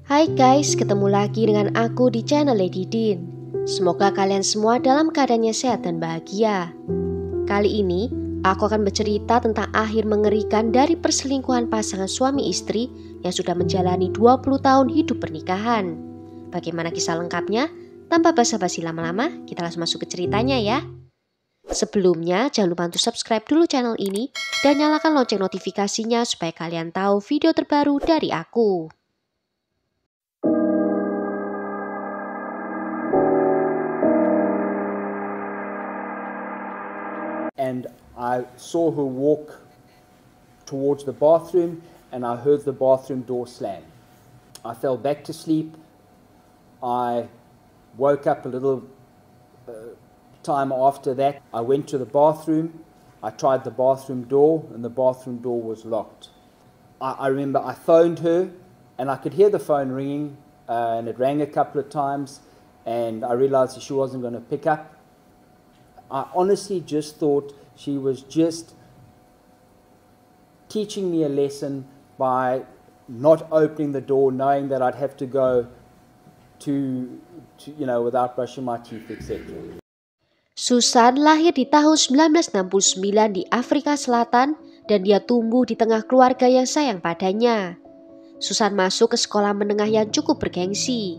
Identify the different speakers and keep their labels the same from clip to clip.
Speaker 1: Hai guys, ketemu lagi dengan aku di channel Lady Din. Semoga kalian semua dalam keadaannya sehat dan bahagia. Kali ini, aku akan bercerita tentang akhir mengerikan dari perselingkuhan pasangan suami istri yang sudah menjalani 20 tahun hidup pernikahan. Bagaimana kisah lengkapnya? Tanpa basa-basi lama-lama, kita langsung masuk ke ceritanya ya. Sebelumnya, jangan lupa untuk subscribe dulu channel ini dan nyalakan lonceng notifikasinya supaya kalian tahu video terbaru dari aku.
Speaker 2: And I saw her walk towards the bathroom and I heard the bathroom door slam. I fell back to sleep. I woke up a little time after that. I went to the bathroom. I tried the bathroom door and the bathroom door was locked. I remember I phoned her and I could hear the phone ringing and it rang a couple of times and I realized that she wasn't going to pick up. I honestly just thought she was just teaching me a lesson by not opening the door, knowing that I'd have to go to without brushing my teeth, etc.
Speaker 1: Susan lahir di tahun 1969 di Afrika Selatan dan dia tumbuh di tengah keluarga yang sayang padanya. Susan masuk ke sekolah menengah yang cukup bergengsi.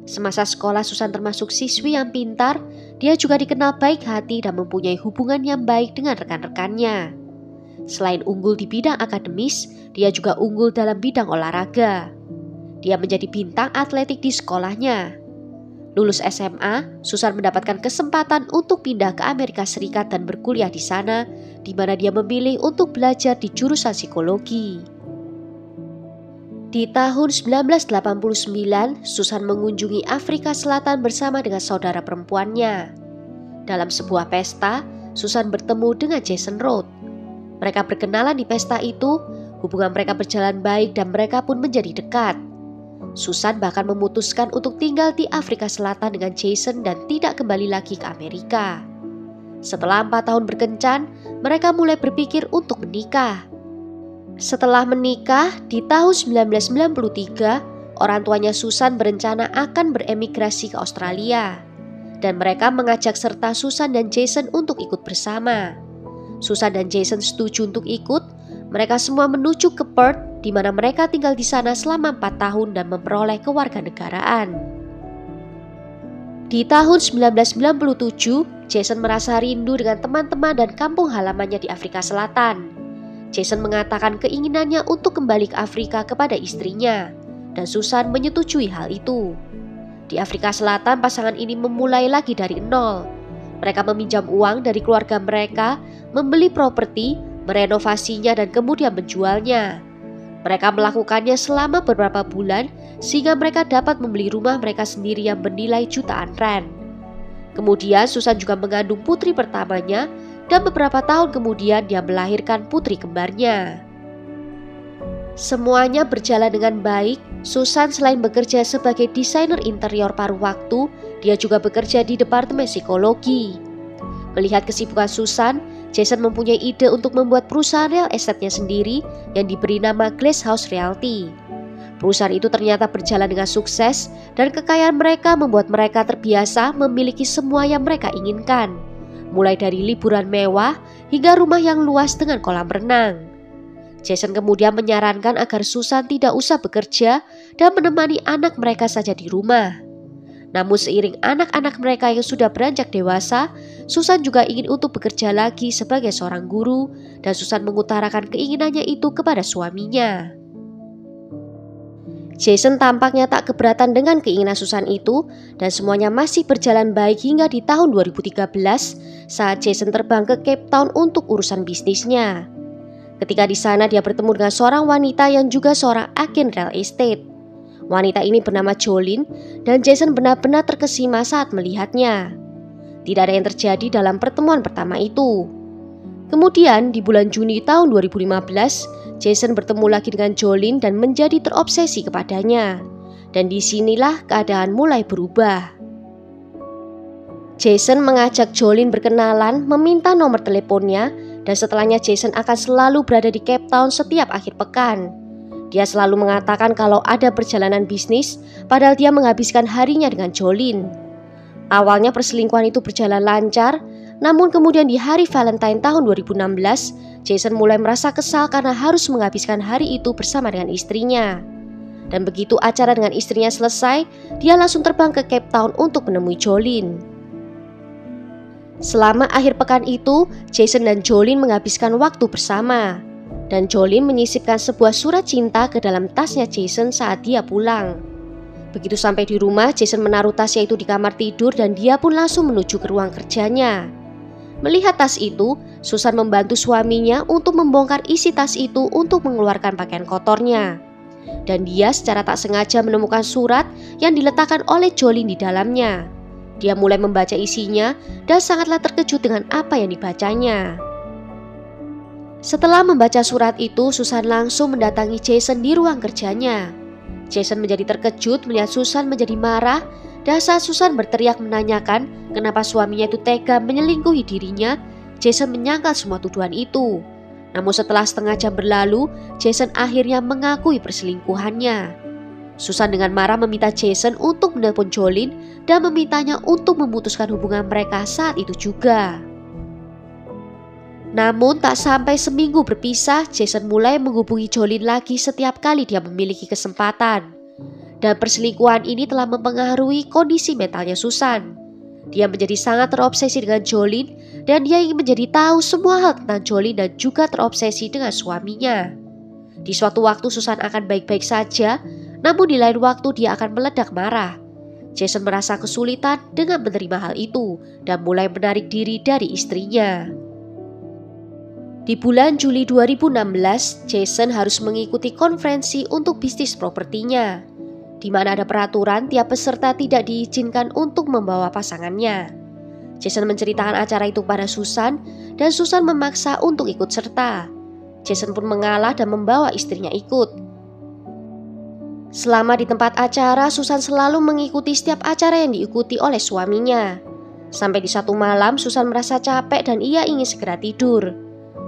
Speaker 1: Semasa sekolah, Susan termasuk siswi yang pintar. Dia juga dikenal baik hati dan mempunyai hubungan yang baik dengan rekan-rekannya. Selain unggul di bidang akademis, dia juga unggul dalam bidang olahraga. Dia menjadi bintang atletik di sekolahnya. Lulus SMA, Susan mendapatkan kesempatan untuk pindah ke Amerika Serikat dan berkuliah di sana, di mana dia memilih untuk belajar di jurusan psikologi. Di tahun 1989, Susan mengunjungi Afrika Selatan bersama dengan saudara perempuannya. Dalam sebuah pesta, Susan bertemu dengan Jason Roth. Mereka berkenalan di pesta itu, hubungan mereka berjalan baik dan mereka pun menjadi dekat. Susan bahkan memutuskan untuk tinggal di Afrika Selatan dengan Jason dan tidak kembali lagi ke Amerika. Setelah 4 tahun berkencan, mereka mulai berpikir untuk menikah. Setelah menikah, di tahun 1993, orang tuanya Susan berencana akan beremigrasi ke Australia. Dan mereka mengajak serta Susan dan Jason untuk ikut bersama. Susan dan Jason setuju untuk ikut. Mereka semua menuju ke Perth, di mana mereka tinggal di sana selama 4 tahun dan memperoleh kewarganegaraan. Di tahun 1997, Jason merasa rindu dengan teman-teman dan kampung halamannya di Afrika Selatan. Jason mengatakan keinginannya untuk kembali ke Afrika kepada istrinya, dan Susan menyetujui hal itu. Di Afrika Selatan, pasangan ini memulai lagi dari nol. Mereka meminjam uang dari keluarga mereka, membeli properti, merenovasinya, dan kemudian menjualnya. Mereka melakukannya selama beberapa bulan, sehingga mereka dapat membeli rumah mereka sendiri yang bernilai jutaan rand. Kemudian Susan juga mengandung putri pertamanya, dan beberapa tahun kemudian dia melahirkan putri kembarnya. Semuanya berjalan dengan baik. Susan selain bekerja sebagai desainer interior paruh waktu, dia juga bekerja di departemen psikologi. Melihat kesibukan Susan, Jason mempunyai ide untuk membuat perusahaan real estate-nya sendiri yang diberi nama Glass House Realty. Perusahaan itu ternyata berjalan dengan sukses dan kekayaan mereka membuat mereka terbiasa memiliki semua yang mereka inginkan. Mulai dari liburan mewah hingga rumah yang luas dengan kolam renang. Jason kemudian menyarankan agar Susan tidak usah bekerja dan menemani anak mereka saja di rumah. Namun seiring anak-anak mereka yang sudah beranjak dewasa, Susan juga ingin untuk bekerja lagi sebagai seorang guru dan Susan mengutarakan keinginannya itu kepada suaminya. Jason tampaknya tak keberatan dengan keinginan Susan itu dan semuanya masih berjalan baik hingga di tahun 2013 saat Jason terbang ke Cape Town untuk urusan bisnisnya. Ketika di sana dia bertemu dengan seorang wanita yang juga seorang agen real estate. Wanita ini bernama Jolene dan Jason benar-benar terkesima saat melihatnya. Tidak ada yang terjadi dalam pertemuan pertama itu. Kemudian di bulan Juni tahun 2015, Jason bertemu lagi dengan Jolene dan menjadi terobsesi kepadanya. Dan disinilah keadaan mulai berubah. Jason mengajak Jolene berkenalan, meminta nomor teleponnya, dan setelahnya Jason akan selalu berada di Cape Town setiap akhir pekan. Dia selalu mengatakan kalau ada perjalanan bisnis, padahal dia menghabiskan harinya dengan Jolene. Awalnya perselingkuhan itu berjalan lancar, namun kemudian di hari Valentine tahun 2016, Jason mulai merasa kesal karena harus menghabiskan hari itu bersama dengan istrinya. Dan begitu acara dengan istrinya selesai, dia langsung terbang ke Cape Town untuk menemui Jolene. Selama akhir pekan itu, Jason dan Jolene menghabiskan waktu bersama. Dan Jolene menyisipkan sebuah surat cinta ke dalam tasnya Jason saat dia pulang. Begitu sampai di rumah, Jason menaruh tasnya itu di kamar tidur dan dia pun langsung menuju ke ruang kerjanya. Melihat tas itu, Susan membantu suaminya untuk membongkar isi tas itu untuk mengeluarkan pakaian kotornya. Dan dia secara tak sengaja menemukan surat yang diletakkan oleh Jolene di dalamnya. Dia mulai membaca isinya dan sangatlah terkejut dengan apa yang dibacanya. Setelah membaca surat itu, Susan langsung mendatangi Jason di ruang kerjanya. Jason menjadi terkejut melihat Susan menjadi marah dan saat Susan berteriak menanyakan kenapa suaminya itu tega menyelingkuhi dirinya, Jason menyangkal semua tuduhan itu. Namun setelah setengah jam berlalu, Jason akhirnya mengakui perselingkuhannya. Susan dengan marah meminta Jason untuk menelpon Jolene dan memintanya untuk memutuskan hubungan mereka saat itu juga. Namun tak sampai seminggu berpisah, Jason mulai menghubungi Jolene lagi setiap kali dia memiliki kesempatan. Dan perselingkuhan ini telah mempengaruhi kondisi mentalnya Susan. Dia menjadi sangat terobsesi dengan Jolene dan dia ingin menjadi tahu semua hal tentang Jolene dan juga terobsesi dengan suaminya. Di suatu waktu Susan akan baik-baik saja, namun di lain waktu dia akan meledak marah. Jason merasa kesulitan dengan menerima hal itu dan mulai menarik diri dari istrinya. Di bulan Juli 2016, Jason harus mengikuti konferensi untuk bisnis propertinya, di mana ada peraturan tiap peserta tidak diizinkan untuk membawa pasangannya. Jason menceritakan acara itu pada Susan, dan Susan memaksa untuk ikut serta. Jason pun mengalah dan membawa istrinya ikut. Selama di tempat acara, Susan selalu mengikuti setiap acara yang diikuti oleh suaminya. Sampai di satu malam, Susan merasa capek dan ia ingin segera tidur.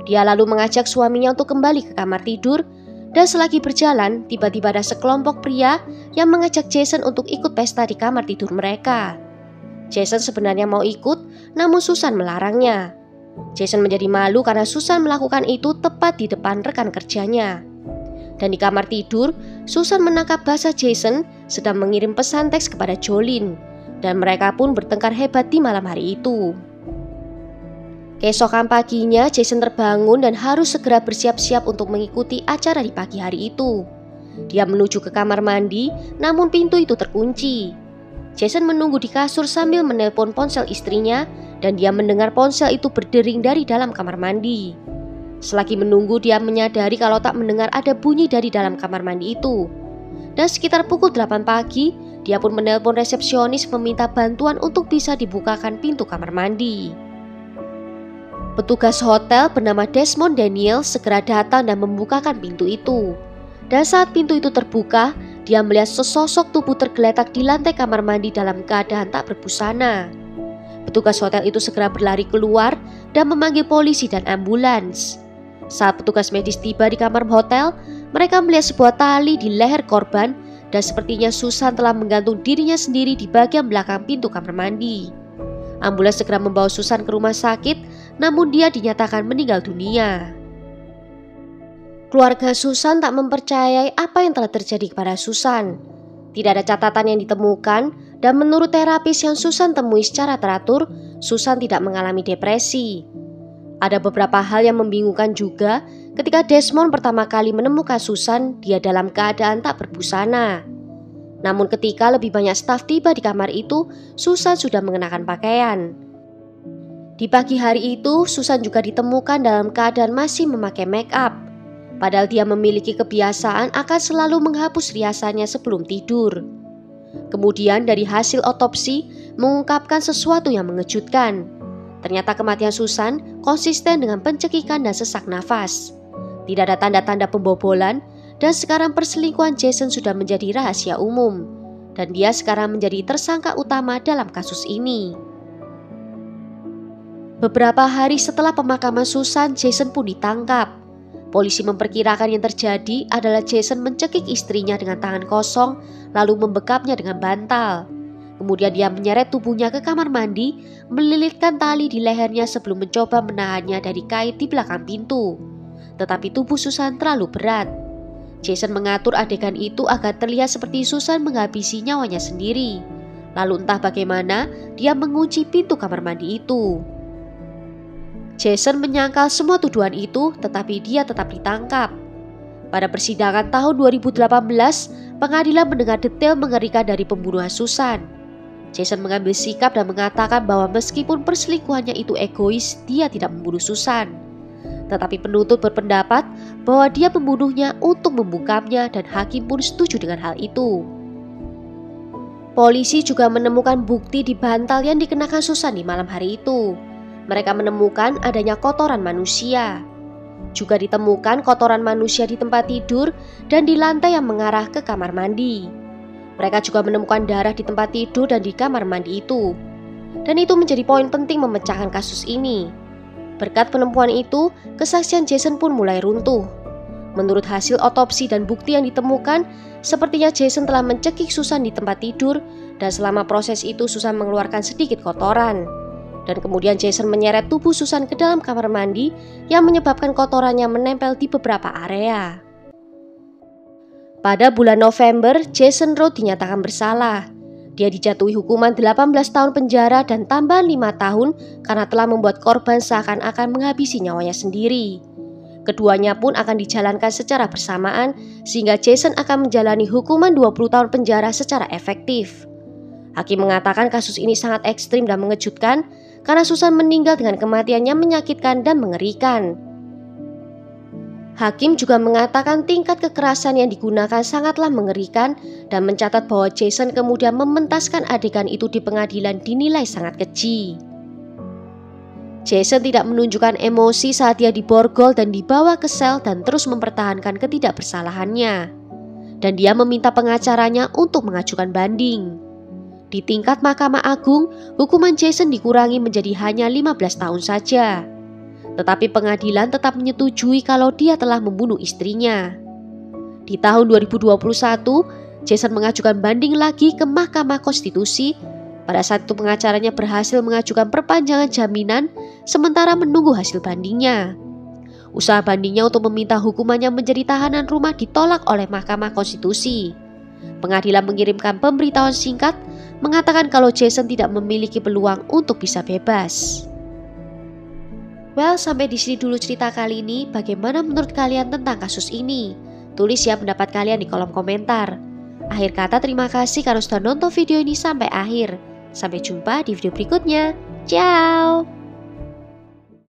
Speaker 1: Dia lalu mengajak suaminya untuk kembali ke kamar tidur, dan selagi berjalan, tiba-tiba ada sekelompok pria yang mengajak Jason untuk ikut pesta di kamar tidur mereka. Jason sebenarnya mau ikut, namun Susan melarangnya. Jason menjadi malu karena Susan melakukan itu tepat di depan rekan kerjanya. Dan di kamar tidur, Susan menangkap bahasa Jason sedang mengirim pesan teks kepada Jolene, dan mereka pun bertengkar hebat di malam hari itu. Keesokan paginya, Jason terbangun dan harus segera bersiap-siap untuk mengikuti acara di pagi hari itu. Dia menuju ke kamar mandi, namun pintu itu terkunci. Jason menunggu di kasur sambil menelpon ponsel istrinya, dan dia mendengar ponsel itu berdering dari dalam kamar mandi. Selagi menunggu, dia menyadari kalau tak mendengar ada bunyi dari dalam kamar mandi itu. Dan sekitar pukul 8 pagi, dia pun menelpon resepsionis meminta bantuan untuk bisa dibukakan pintu kamar mandi. Petugas hotel bernama Desmond Daniel segera datang dan membukakan pintu itu. Dan saat pintu itu terbuka, dia melihat sesosok tubuh tergeletak di lantai kamar mandi dalam keadaan tak berbusana. Petugas hotel itu segera berlari keluar dan memanggil polisi dan ambulans. Saat petugas medis tiba di kamar hotel, mereka melihat sebuah tali di leher korban dan sepertinya Susan telah menggantung dirinya sendiri di bagian belakang pintu kamar mandi. Ambulans segera membawa Susan ke rumah sakit, namun dia dinyatakan meninggal dunia. Keluarga Susan tak mempercayai apa yang telah terjadi kepada Susan. Tidak ada catatan yang ditemukan, dan menurut terapis yang Susan temui secara teratur, Susan tidak mengalami depresi. Ada beberapa hal yang membingungkan juga ketika Desmond pertama kali menemukan Susan, dia dalam keadaan tak berbusana. Namun ketika lebih banyak staf tiba di kamar itu, Susan sudah mengenakan pakaian. Di pagi hari itu, Susan juga ditemukan dalam keadaan masih memakai make up. Padahal dia memiliki kebiasaan akan selalu menghapus riasannya sebelum tidur. Kemudian dari hasil otopsi mengungkapkan sesuatu yang mengejutkan. Ternyata kematian Susan konsisten dengan pencekikan dan sesak nafas. Tidak ada tanda-tanda pembobolan. Dan sekarang perselingkuhan Jason sudah menjadi rahasia umum. Dan dia sekarang menjadi tersangka utama dalam kasus ini. Beberapa hari setelah pemakaman Susan, Jason pun ditangkap. Polisi memperkirakan yang terjadi adalah Jason mencekik istrinya dengan tangan kosong lalu membekapnya dengan bantal. Kemudian dia menyeret tubuhnya ke kamar mandi, melilitkan tali di lehernya sebelum mencoba menahannya dari kait di belakang pintu. Tetapi tubuh Susan terlalu berat. Jason mengatur adegan itu agar terlihat seperti Susan menghabisi nyawanya sendiri. Lalu entah bagaimana dia mengunci pintu kamar mandi itu. Jason menyangkal semua tuduhan itu, tetapi dia tetap ditangkap. Pada persidangan tahun 2018, pengadilan mendengar detail mengerikan dari pembunuhan Susan. Jason mengambil sikap dan mengatakan bahwa meskipun perselingkuhannya itu egois, dia tidak membunuh Susan. Tetapi penuntut berpendapat bahwa dia membunuhnya untuk membungkamnya dan hakim pun setuju dengan hal itu. Polisi juga menemukan bukti di bantal yang dikenakan Susan di malam hari itu. Mereka menemukan adanya kotoran manusia. Juga ditemukan kotoran manusia di tempat tidur dan di lantai yang mengarah ke kamar mandi. Mereka juga menemukan darah di tempat tidur dan di kamar mandi itu. Dan itu menjadi poin penting memecahkan kasus ini. Berkat penemuan itu, kesaksian Jason pun mulai runtuh. Menurut hasil otopsi dan bukti yang ditemukan, sepertinya Jason telah mencekik Susan di tempat tidur dan selama proses itu Susan mengeluarkan sedikit kotoran. Dan kemudian Jason menyeret tubuh Susan ke dalam kamar mandi yang menyebabkan kotorannya menempel di beberapa area. Pada bulan November, Jason Rowe dinyatakan bersalah. Dia dijatuhi hukuman 18 tahun penjara dan tambahan 5 tahun karena telah membuat korban seakan-akan menghabisi nyawanya sendiri. Keduanya pun akan dijalankan secara bersamaan sehingga Jason akan menjalani hukuman 20 tahun penjara secara efektif. Hakim mengatakan kasus ini sangat ekstrim dan mengejutkan karena Susan meninggal dengan kematian yang menyakitkan dan mengerikan. Hakim juga mengatakan tingkat kekerasan yang digunakan sangatlah mengerikan dan mencatat bahwa Jason kemudian mementaskan adegan itu di pengadilan dinilai sangat keji. Jason tidak menunjukkan emosi saat dia diborgol dan dibawa ke sel dan terus mempertahankan ketidakbersalahannya. Dan dia meminta pengacaranya untuk mengajukan banding. Di tingkat Mahkamah Agung, hukuman Jason dikurangi menjadi hanya 15 tahun saja. Tetapi pengadilan tetap menyetujui kalau dia telah membunuh istrinya. Di tahun 2021, Jason mengajukan banding lagi ke Mahkamah Konstitusi. Pada saat itu pengacaranya berhasil mengajukan perpanjangan jaminan sementara menunggu hasil bandingnya. Usaha bandingnya untuk meminta hukumannya menjadi tahanan rumah ditolak oleh Mahkamah Konstitusi. Pengadilan mengirimkan pemberitahuan singkat mengatakan kalau Jason tidak memiliki peluang untuk bisa bebas. Well, sampai di sini dulu cerita kali ini. Bagaimana menurut kalian tentang kasus ini? Tulis ya pendapat kalian di kolom komentar. Akhir kata terima kasih karena sudah nonton video ini sampai akhir. Sampai jumpa di video berikutnya. Ciao!